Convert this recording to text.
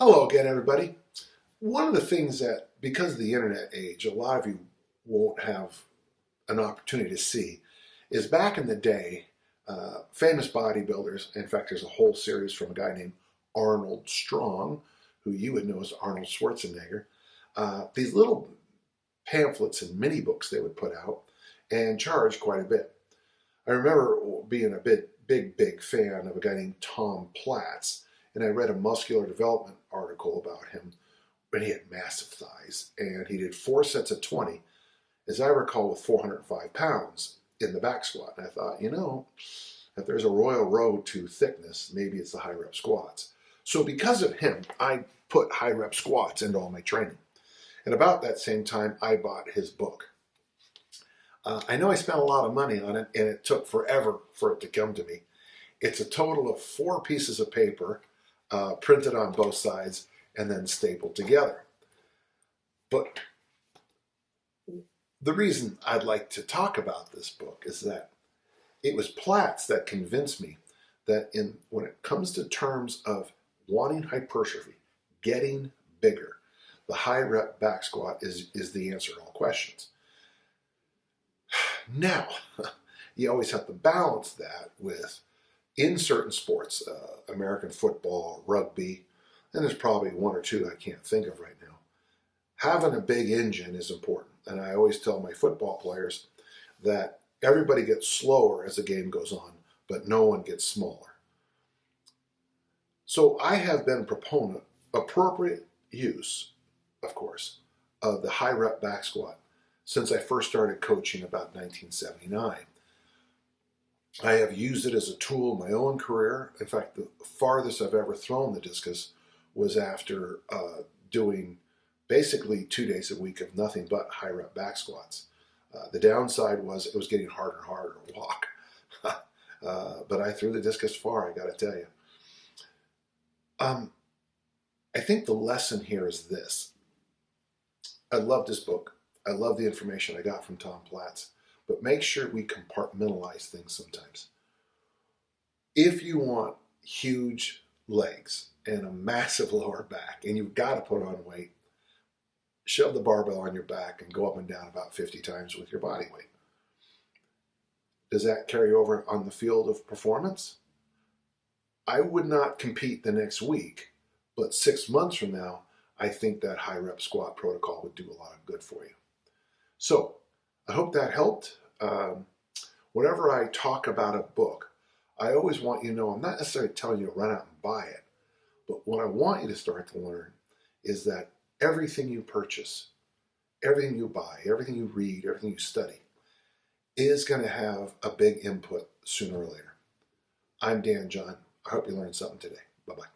Hello again, everybody. One of the things that, because of the internet age, a lot of you won't have an opportunity to see is back in the day, famous bodybuilders, in fact, there's a whole series from a guy named Arnold Strong, who you would know as Arnold Schwarzenegger, these little pamphlets and mini books they would put out and charge quite a bit. I remember being a big fan of a guy named Tom Platz, and I read a muscular development article about him when he had massive thighs, and he did 4 sets of 20, as I recall, with 405 pounds in the back squat. And I thought, if there's a royal road to thickness, maybe it's the high rep squats. So because of him, I put high rep squats into all my training. And about that same time, I bought his book. I know I spent a lot of money on it, and it took forever for it to come to me. It's a total of 4 pieces of paper, printed on both sides, and then stapled together. But the reason I'd like to talk about this book is that it was Platz that convinced me that when it comes to terms of wanting hypertrophy, getting bigger, the high rep back squat is the answer to all questions. Now, you always have to balance that with, in certain sports, American football, rugby, and there's probably 1 or 2 I can't think of right now, having a big engine is important. And I always tell my football players that everybody gets slower as the game goes on, but no one gets smaller. So I have been a proponent, appropriate use, of course, of the high rep back squat since I first started coaching about 1979. I have used it as a tool in my own career. In fact, the farthest I've ever thrown the discus was after doing basically 2 days a week of nothing but high rep back squats. The downside was it was getting harder and harder to walk. But I threw the discus far, I got to tell you. I think the lesson here is this. I love this book. I love the information I got from Tom Platz. But make sure we compartmentalize things sometimes. If you want huge legs and a massive lower back, and you've got to put on weight, shove the barbell on your back and go up and down about 50 times with your body weight. Does that carry over on the field of performance? I would not compete the next week, but 6 months from now, I think that high rep squat protocol would do a lot of good for you. So, I hope that helped. Whenever I talk about a book, I always want you to know I'm not necessarily telling you to run out and buy it, but what I want you to start to learn is that everything you purchase, everything you buy, everything you read, everything you study is going to have a big input sooner or later. I'm Dan John. I hope you learned something today. Bye-bye.